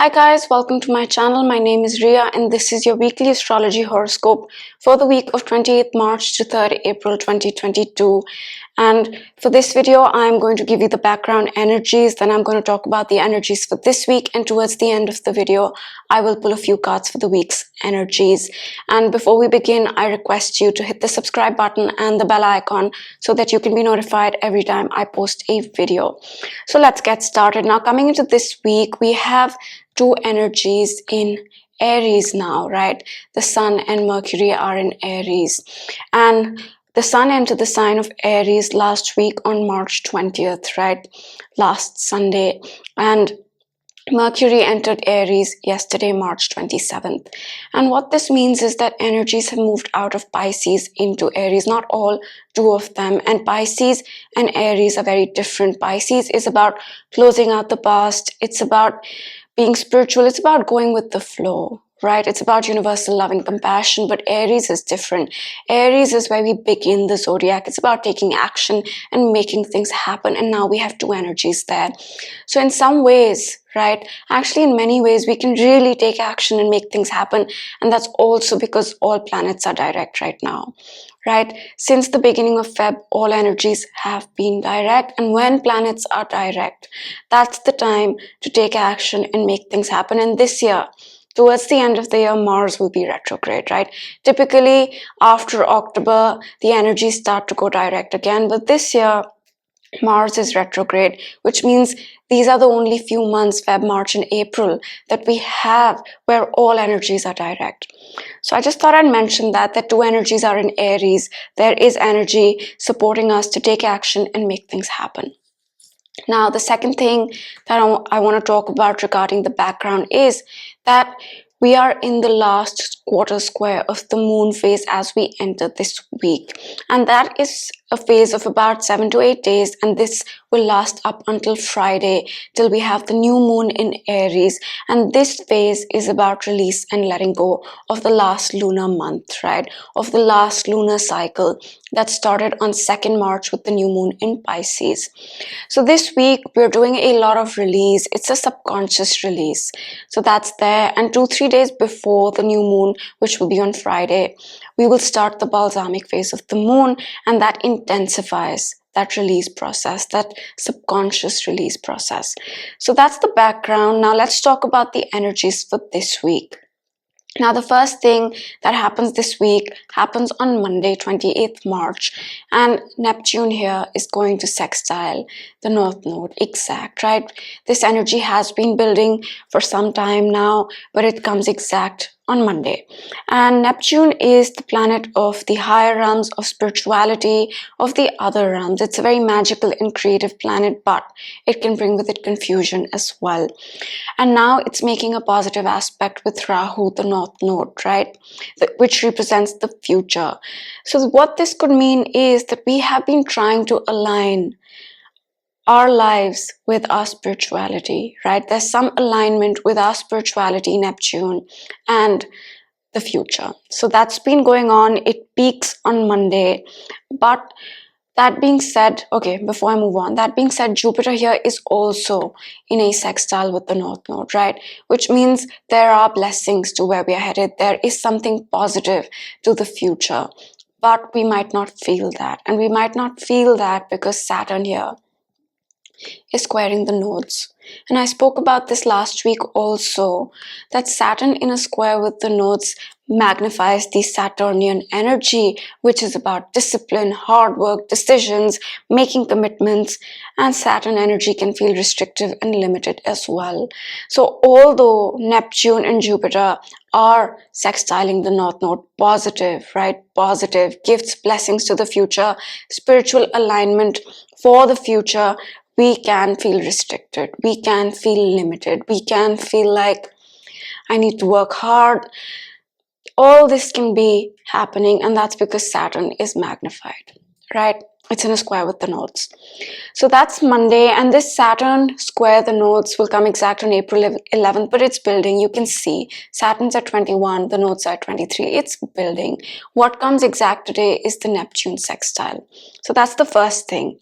Hi guys, welcome to my channel. My name is Ria and this is your weekly astrology horoscope for the week of 28th March to 3rd April 2022. And for this video, I'm going to give you the background energies. Then I'm going to talk about the energies for this week. And towards the end of the video, I will pull a few cards for the week's energies. And before we begin, I request you to hit the subscribe button and the bell icon so that you can be notified every time I post a video. So let's get started. Now, coming into this week, we have two energies in Aries now, right? The Sun and Mercury are in Aries. And the Sun entered the sign of Aries last week on March 20th, right? Last Sunday. And Mercury entered Aries yesterday, March 27th. And what this means is that energies have moved out of Pisces into Aries. Not all, two of them. And Pisces and Aries are very different. Pisces is about closing out the past. It's about being spiritual. It's about going with the flow, right? It's about universal love and compassion, but Aries is different. Aries is where we begin the zodiac. It's about taking action and making things happen. And now we have two energies there. So in some ways, right, actually in many ways, we can really take action and make things happen. And that's also because all planets are direct right now, right? Since the beginning of Feb, all energies have been direct. And when planets are direct, that's the time to take action and make things happen. And this year, towards the end of the year, Mars will be retrograde, right? Typically, after October, the energies start to go direct again. But this year, Mars is retrograde, which means these are the only few months, Feb, March, and April, that we have where all energies are direct. So I just thought I'd mention that two energies are in Aries. There is energy supporting us to take action and make things happen. Now, the second thing that I want to talk about regarding the background is that we are in the last quarter square of the moon phase as we enter this week. And that is a phase of about 7 to 8 days. And this will last up until Friday till we have the new moon in Aries. And this phase is about release and letting go of the last lunar month, right? Of the last lunar cycle that started on 2nd March with the new moon in Pisces. So this week we're doing a lot of release. It's a subconscious release. So that's there. And 2-3 days before the new moon, which will be on Friday, we will start the balsamic phase of the moon, and that intensifies that release process, that subconscious release process. So that's the background. Now let's talk about the energies for this week. Now, the first thing that happens this week happens on Monday, 28th March, and Neptune here is going to sextile the North Node exact, right? This energy has been building for some time now, but it comes exact on Monday. And Neptune is the planet of the higher realms of spirituality, of the other realms. It's a very magical and creative planet, but it can bring with it confusion as well. And now it's making a positive aspect with Rahu, the North Node, right? Which represents the future. So what this could mean is that we have been trying to align our lives with our spirituality, right? There's some alignment with our spirituality, Neptune, and the future. So that's been going on. It peaks on Monday. But that being said, okay, before I move on, that being said, Jupiter here is also in a sextile with the North Node, right? Which means there are blessings to where we are headed. There is something positive to the future, but we might not feel that. And we might not feel that because Saturn here is squaring the nodes. And I spoke about this last week also, that Saturn in a square with the nodes magnifies the Saturnian energy, which is about discipline, hard work, decisions, making commitments, and Saturn energy can feel restrictive and limited as well. So although Neptune and Jupiter are sextiling the North Node, positive, right? Positive, gifts, blessings to the future, spiritual alignment for the future, we can feel restricted, we can feel limited, we can feel like I need to work hard. All this can be happening, and that's because Saturn is magnified, right? It's in a square with the nodes. So that's Monday, and this Saturn square the nodes will come exact on April 11th, but it's building. You can see Saturn's at 21, the nodes are at 23. It's building. What comes exact today is the Neptune sextile. So that's the first thing.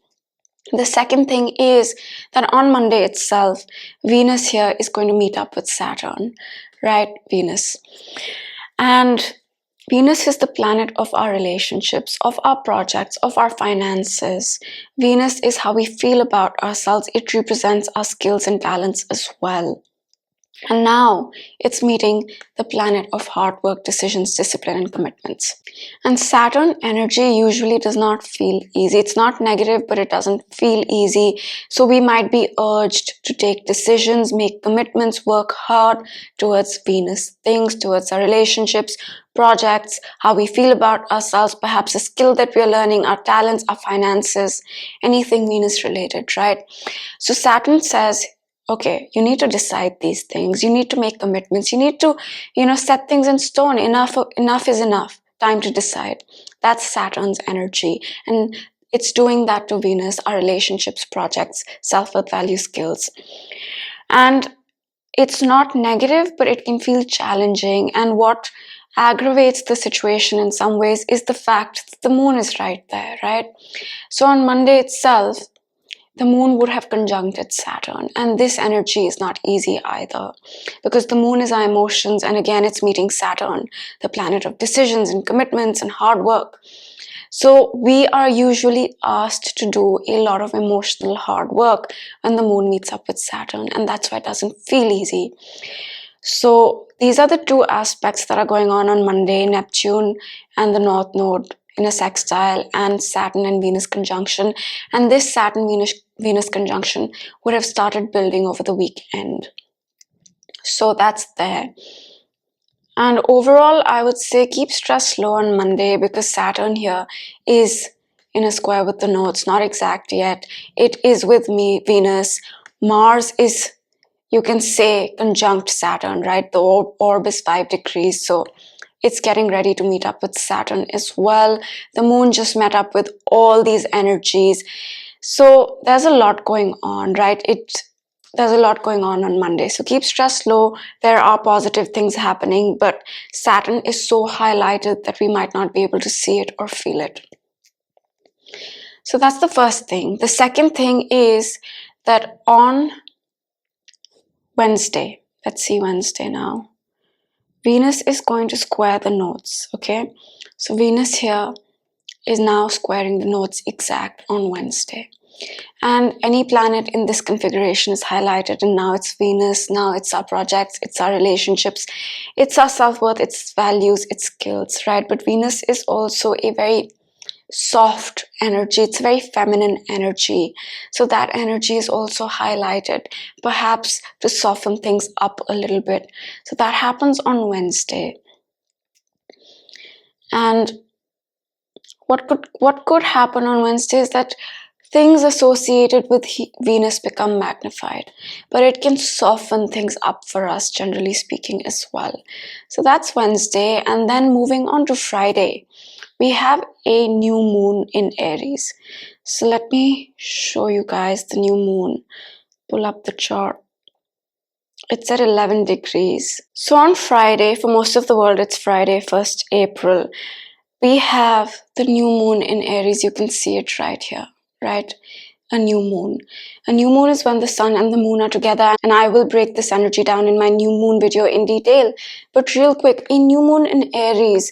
The second thing is that on Monday itself, Venus here is going to meet up with Saturn, right? Venus. And Venus is the planet of our relationships, of our projects, of our finances. Venus is how we feel about ourselves. It represents our skills and talents as well. And now it's meeting the planet of hard work, decisions, discipline, and commitments. And Saturn energy usually does not feel easy. It's not negative, but it doesn't feel easy. So we might be urged to take decisions, make commitments, work hard towards Venus things, towards our relationships, projects, how we feel about ourselves, perhaps a skill that we are learning, our talents, our finances, anything Venus related, right? So Saturn says, okay, you need to decide these things. You need to make commitments. You need to, set things in stone. Enough is enough. Time to decide. That's Saturn's energy. And it's doing that to Venus, our relationships, projects, self-worth, value, skills. And it's not negative, but it can feel challenging. And what aggravates the situation in some ways is the fact that the moon is right there, right? So on Monday itself, the moon would have conjuncted Saturn, and this energy is not easy either, because the moon is our emotions, and again it's meeting Saturn, the planet of decisions and commitments and hard work. So we are usually asked to do a lot of emotional hard work when the moon meets up with Saturn, and that's why it doesn't feel easy. So these are the two aspects that are going on Monday: Neptune and the North Node in a sextile, and Saturn and Venus conjunction. And this Saturn-Venus conjunction would have started building over the weekend. So that's there. And overall, I would say keep stress low on Monday, because Saturn here is in a square with the nodes, not exact yet. It is with Venus. Mars is, you can say, conjunct Saturn, right? The orb is 5 degrees, so it's getting ready to meet up with Saturn as well. The moon just met up with all these energies. So there's a lot going on, right? There's a lot going on Monday. So keep stress low. There are positive things happening, but Saturn is so highlighted that we might not be able to see it or feel it. So that's the first thing. The second thing is that on Wednesday, let's see Wednesday now, Venus is going to square the nodes, okay? So Venus here is now squaring the nodes exact on Wednesday. And any planet in this configuration is highlighted, and now it's Venus, now it's our projects, it's our relationships, it's our self-worth, it's values, it's skills, right? But Venus is also a very soft energy. It's a very feminine energy. So that energy is also highlighted, perhaps to soften things up a little bit. So that happens on Wednesday. And what could happen on Wednesday is that things associated with Venus become magnified, but it can soften things up for us, generally speaking, as well. So that's Wednesday. And then moving on to Friday, we have a new moon in Aries. So let me show you guys the new moon. Pull up the chart. It's at 11 degrees. So on Friday, for most of the world, it's Friday, 1st April. We have the new moon in Aries. You can see it right here, right? A new moon. A new moon is when the sun and the moon are together, and I will break this energy down in my new moon video in detail. But real quick, a new moon in Aries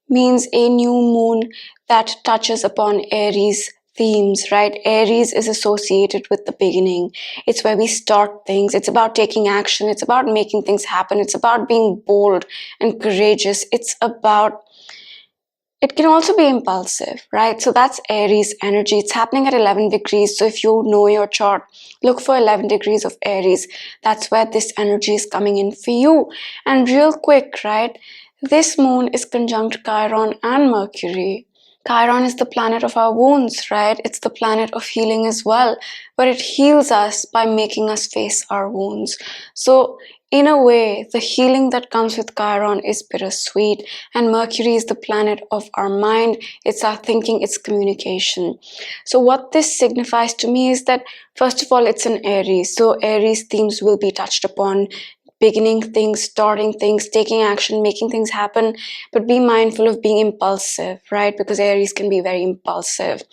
means a new moon that touches upon Aries themes, right? Aries is associated with the beginning. It's where we start things. It's about taking action. It's about making things happen. It's about being bold and courageous. It can also be impulsive, right? So that's Aries energy. It's happening at 11 degrees. So if you know your chart, look for 11 degrees of Aries. That's where this energy is coming in for you. And real quick, right? This moon is conjunct Chiron and Mercury. Chiron is the planet of our wounds, right? It's the planet of healing as well, but it heals us by making us face our wounds. So in a way, the healing that comes with Chiron is bittersweet, and Mercury is the planet of our mind. It's our thinking, it's communication. So what this signifies to me is that, first of all, it's an Aries. So Aries themes will be touched upon. beginning things, starting things, taking action, making things happen, but be mindful of being impulsive, right? Because Aries can be very impulsive.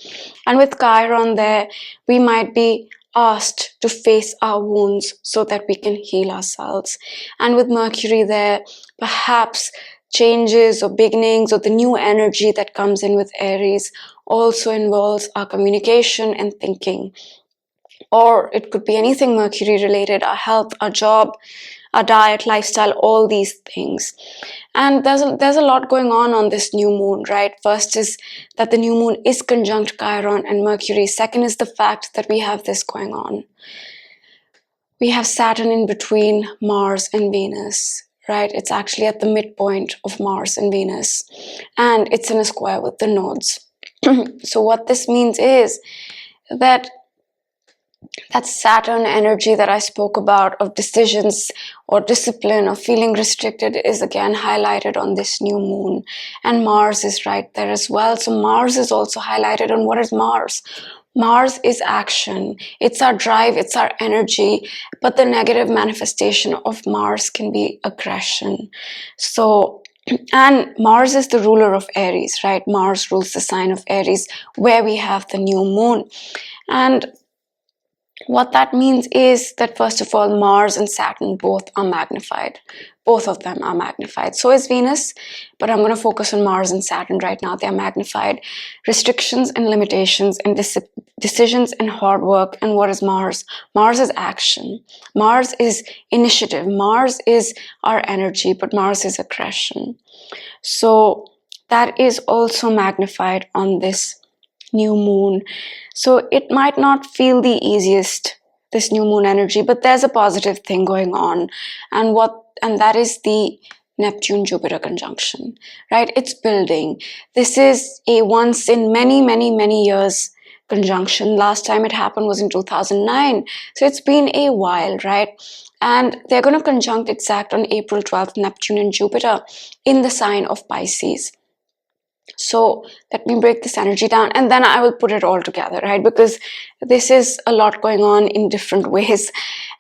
And with Chiron there, we might be asked to face our wounds so that we can heal ourselves. And with Mercury there, perhaps changes or beginnings or the new energy that comes in with Aries also involves our communication and thinking. Or it could be anything Mercury related, our health, our job, our diet, lifestyle, all these things. And there's a lot going on this new moon, right? First is that the new moon is conjunct Chiron and Mercury. Second is the fact that we have this going on. We have Saturn in between Mars and Venus, right? It's actually at the midpoint of Mars and Venus, and it's in a square with the nodes. So what this means is that Saturn energy that I spoke about of decisions or discipline or feeling restricted is again highlighted on this new moon. And Mars is right there as well. So Mars is also highlighted. And what is Mars? Mars is action. It's our drive, it's our energy. But the negative manifestation of Mars can be aggression. So, and Mars is the ruler of Aries, right? Mars rules the sign of Aries, where we have the new moon. And what that means is that, first of all, Mars and Saturn both are magnified. Both of them are magnified. So is Venus, but I'm going to focus on Mars and Saturn right now. They're magnified. Restrictions and limitations and decisions and hard work. And what is Mars? Mars is action. Mars is initiative. Mars is our energy, but Mars is aggression. So that is also magnified on this new moon. So it might not feel the easiest, this new moon energy, but there's a positive thing going on. And that is the Neptune-Jupiter conjunction, right? It's building. This is a once in many years conjunction. Last time it happened was in 2009. So it's been a while, right? And they're going to conjunct exact on April 12th, Neptune and Jupiter in the sign of Pisces. So let me break this energy down and then I will put it all together, right? Because this is a lot going on in different ways.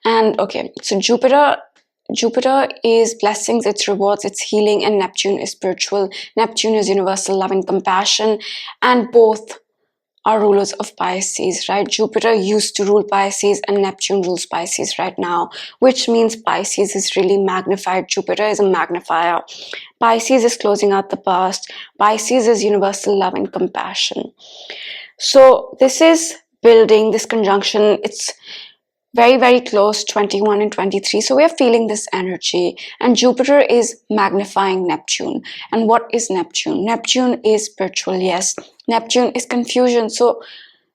And okay, so Jupiter is blessings, it's rewards, it's healing, and Neptune is spiritual. Neptune is universal love and compassion, and both are rulers of Pisces, right? Jupiter used to rule Pisces and Neptune rules Pisces right now, which means Pisces is really magnified. Jupiter is a magnifier. Pisces is closing out the past. Pisces is universal love and compassion. So this is building, this conjunction. It's very close, 21 and 23. So we are feeling this energy. And Jupiter is magnifying Neptune. And what is Neptune? Neptune is spiritual, yes. Neptune is confusion. So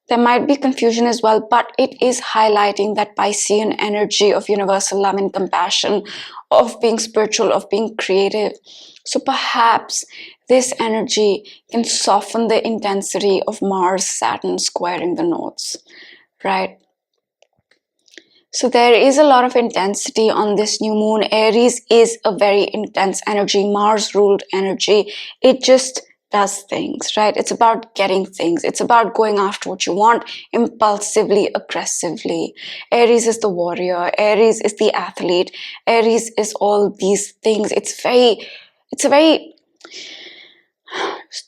there might be confusion as well, but it is highlighting that Piscean energy of universal love and compassion, of being spiritual, of being creative. So perhaps this energy can soften the intensity of Mars, Saturn squaring the nodes, right? So there is a lot of intensity on this new moon. Aries is a very intense energy, Mars-ruled energy. It just does things, right? It's about getting things. It's about going after what you want impulsively, aggressively. Aries is the warrior. Aries is the athlete. Aries is all these things. It's a very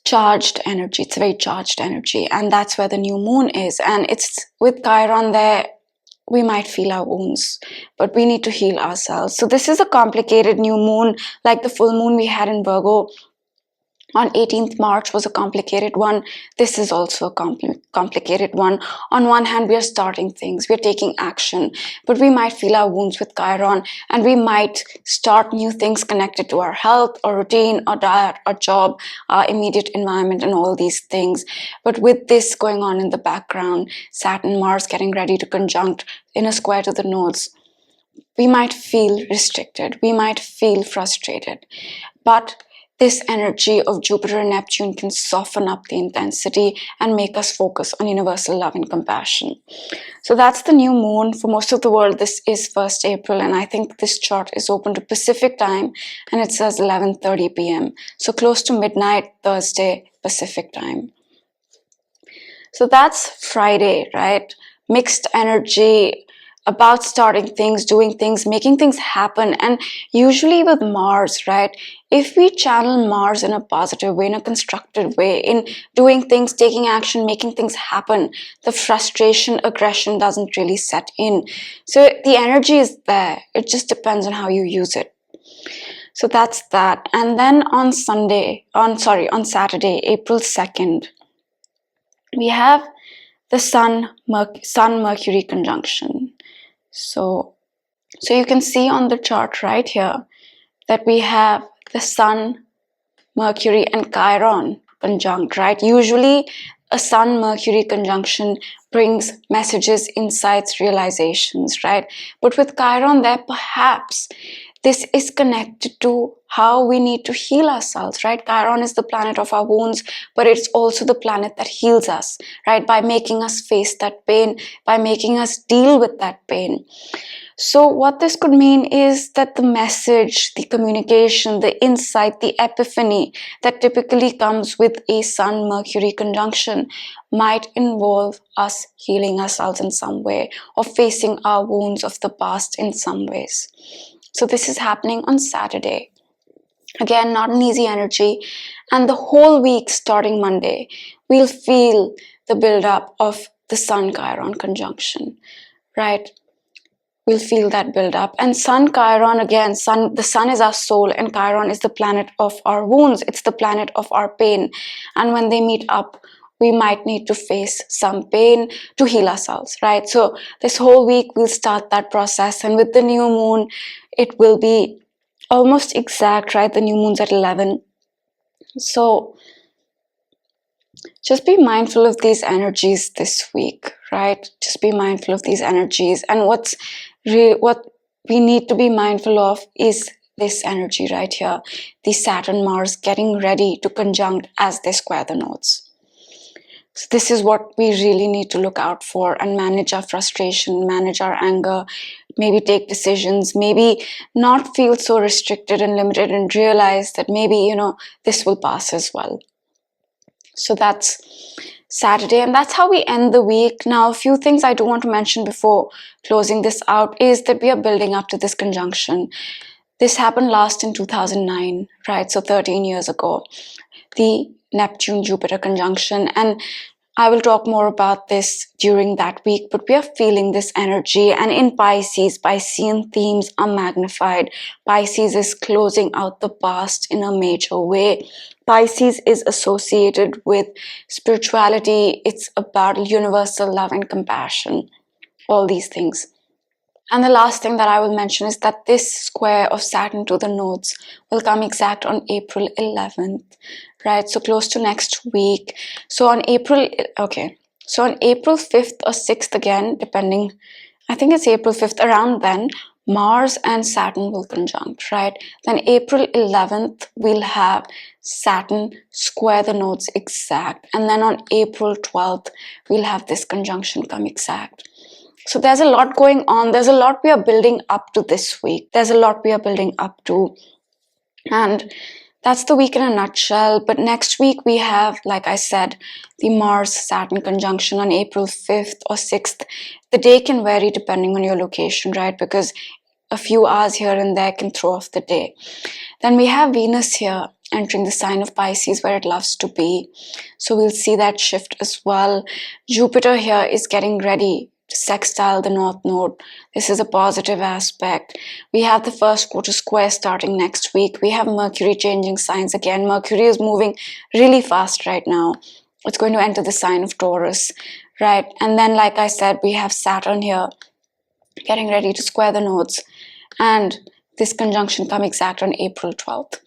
charged energy. It's a very charged energy. And that's where the new moon is. And it's with Chiron there. We might feel our wounds, but we need to heal ourselves. So this is a complicated new moon, like the full moon we had in Virgo on 18th March was a complicated one. This is also a complicated one. On one hand, we are starting things, we're taking action, but we might feel our wounds with Chiron, and we might start new things connected to our health, our routine, our diet, our job, our immediate environment, and all these things. But with this going on in the background, Saturn, Mars getting ready to conjunct in a square to the nodes, we might feel restricted, we might feel frustrated, but this energy of Jupiter and Neptune can soften up the intensity and make us focus on universal love and compassion. So that's the new moon. For most of the world, this is 1st April, and I think this chart is open to Pacific time, and it says 11:30 p.m. So close to midnight, Thursday, Pacific time. So that's Friday, right? Mixed energy. about starting things, doing things, making things happen. And usually with Mars, right, if we channel Mars in a positive way, in a constructive way, in doing things, taking action, making things happen, the frustration, aggression doesn't really set in. So the energy is there. It just depends on how you use it. So that's that. And then on Saturday, April 2nd, we have the Sun Mercury conjunction. So you can see on the chart right here that we have the Sun, Mercury and Chiron conjunct, right? Usually a Sun Mercury conjunction brings messages, insights, realizations, right? But with Chiron there, perhaps this is connected to how we need to heal ourselves, right? Chiron is the planet of our wounds, but it's also the planet that heals us, right? By making us face that pain, by making us deal with that pain. So what this could mean is that the message, the communication, the insight, the epiphany that typically comes with a Sun-Mercury conjunction might involve us healing ourselves in some way or facing our wounds of the past in some ways. So this is happening on Saturday. Again, not an easy energy. And the whole week starting Monday, we'll feel the build-up of the Sun-Chiron conjunction, right? We'll feel that build up. And Sun Chiron, again, the Sun is our soul and Chiron is the planet of our wounds. It's the planet of our pain. And when they meet up, we might need to face some pain to heal ourselves, right? So this whole week we'll start that process. And with the new moon, it will be almost exact, right? The new moon's at 11. So just be mindful of these energies this week, right? Just be mindful of these energies. And what we need to be mindful of is this energy right here, the Saturn-Mars getting ready to conjunct as they square the nodes. So this is what we really need to look out for and manage our frustration, manage our anger, maybe take decisions, maybe not feel so restricted and limited and realize that maybe, this will pass as well. So that's Saturday, and that's how we end the week. Now, a few things I do want to mention before closing this out is that we are building up to this conjunction. This happened last in 2009, right? So 13 years ago, the Neptune-Jupiter conjunction. And I will talk more about this during that week, but we are feeling this energy. And in Pisces, Piscean themes are magnified. Pisces is closing out the past in a major way. Pisces is associated with spirituality. It's about universal love and compassion, all these things. And the last thing that I will mention is that this square of Saturn to the nodes will come exact on April 11th, right? So close to next week. So on April 5th or 6th again, depending, I think it's April 5th, around then, Mars and Saturn will conjunct, right? Then April 11th, we'll have Saturn square the nodes exact. And then on April 12th, we'll have this conjunction come exact. So there's a lot going on. There's a lot we are building up to this week. There's a lot we are building up to. And that's the week in a nutshell. But next week we have, like I said, the Mars-Saturn conjunction on April 5th or 6th. The day can vary depending on your location, right? Because a few hours here and there can throw off the day. Then we have Venus here entering the sign of Pisces where it loves to be. So we'll see that shift as well. Jupiter here is getting ready to sextile the North Node. This is a positive aspect. We have the first quarter square starting next week. We have Mercury changing signs again. Mercury is moving really fast right now. It's going to enter the sign of Taurus, right? And then, like I said, we have Saturn here getting ready to square the nodes. And this conjunction come exact on April 12th.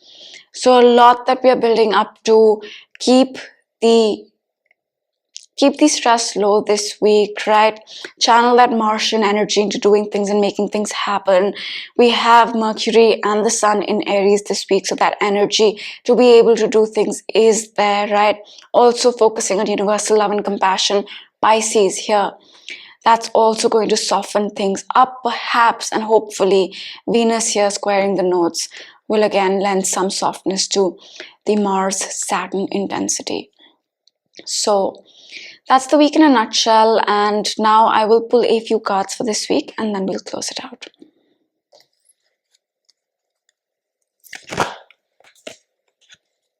So a lot that we are building up to. Keep the stress low this week, right? Channel that Martian energy into doing things and making things happen. We have Mercury and the Sun in Aries this week, so that energy to be able to do things is there, right? Also focusing on universal love and compassion. Pisces here, that's also going to soften things up perhaps, and hopefully Venus here squaring the nodes will again lend some softness to the Mars-Saturn intensity. So that's the week in a nutshell. And now I will pull a few cards for this week and then we'll close it out.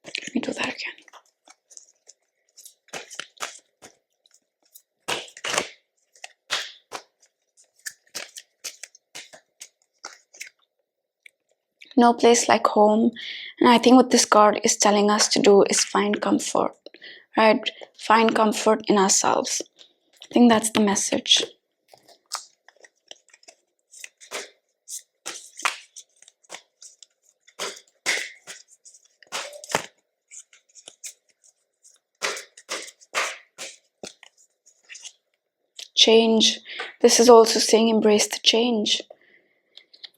Let me do that again. No place like home. And I think what this card is telling us to do is find comfort, right? Find comfort in ourselves. I think that's the message. Change. This is also saying embrace the change.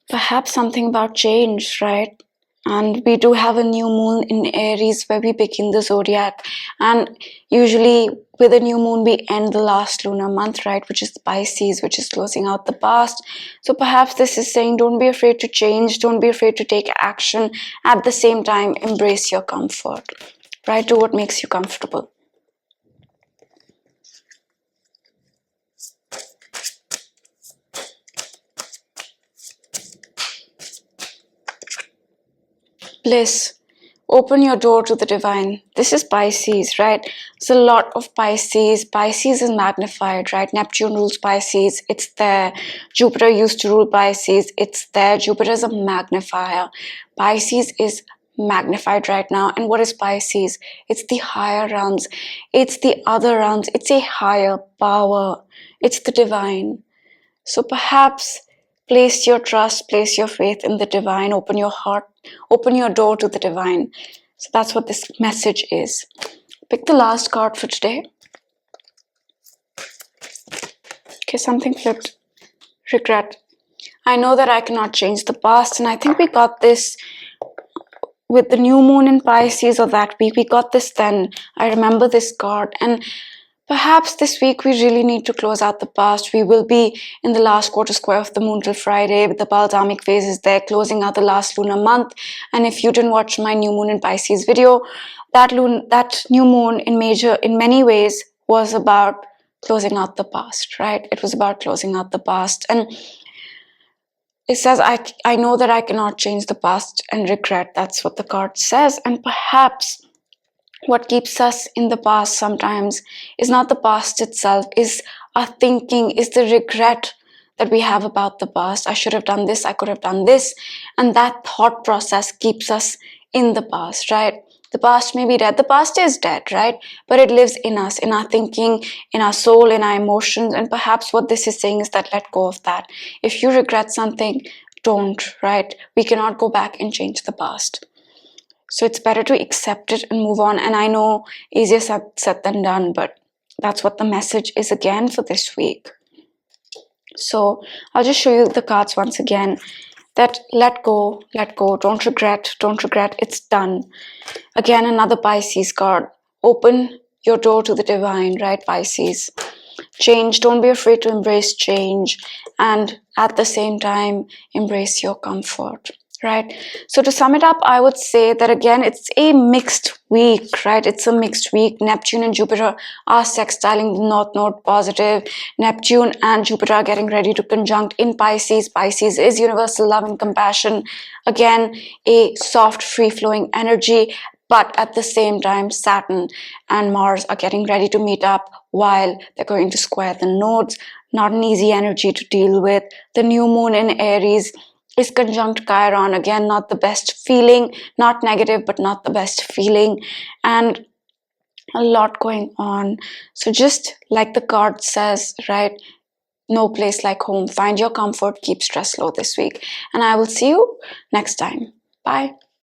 Perhaps something about change, right? And we do have a new moon in Aries where we begin the zodiac. And usually with a new moon, we end the last lunar month, right? Which is Pisces, which is closing out the past. So perhaps this is saying don't be afraid to change. Don't be afraid to take action. At the same time, embrace your comfort, right? Do what makes you comfortable. Bliss. Open your door to the divine. This is Pisces, right? It's a lot of Pisces. Pisces is magnified, right? Neptune rules Pisces. It's there. Jupiter used to rule Pisces. It's there. Jupiter is a magnifier. Pisces is magnified right now. And what is Pisces? It's the higher realms. It's the other realms. It's a higher power. It's the divine. So perhaps place your trust, place your faith in the divine, open your heart, open your door to the divine. So that's what this message is. Pick the last card for today. Okay, something flipped. Regret. I know that I cannot change the past, and I think we got this with the new moon in Pisces or that week. We got this then. I remember this card, and perhaps this week we really need to close out the past. We will be in the last quarter square of the moon till Friday with the Balsamic phases there, closing out the last lunar month. And if you didn't watch my new moon in Pisces video, that new moon in many ways was about closing out the past, right? It was about closing out the past. And it says, I know that I cannot change the past and regret. That's what the card says. And perhaps what keeps us in the past sometimes is not the past itself, is our thinking, is the regret that we have about the past. I should have done this, I could have done this. And that thought process keeps us in the past, right? The past may be dead. The past is dead, right? But it lives in us, in our thinking, in our soul, in our emotions. And perhaps what this is saying is that let go of that. If you regret something, don't, right? We cannot go back and change the past. So it's better to accept it and move on. And I know easier said than done, but that's what the message is again for this week. So I'll just show you the cards once again. That let go, don't regret, it's done. Again, another Pisces card. Open your door to the divine, right, Pisces? Change, don't be afraid to embrace change, and at the same time, embrace your comfort, right? So to sum it up, I would say that again, it's a mixed week, right? It's a mixed week. Neptune and Jupiter are sextiling the North Node positive. Neptune and Jupiter are getting ready to conjunct in Pisces. Pisces is universal love and compassion. Again, a soft, free-flowing energy. But at the same time, Saturn and Mars are getting ready to meet up while they're going to square the nodes. Not an easy energy to deal with. The new moon in Aries is conjunct Chiron. Again, not the best feeling, not negative, but not the best feeling. And a lot going on. So just like the card says, right? No place like home. Find your comfort, keep stress low this week. And I will see you next time. Bye.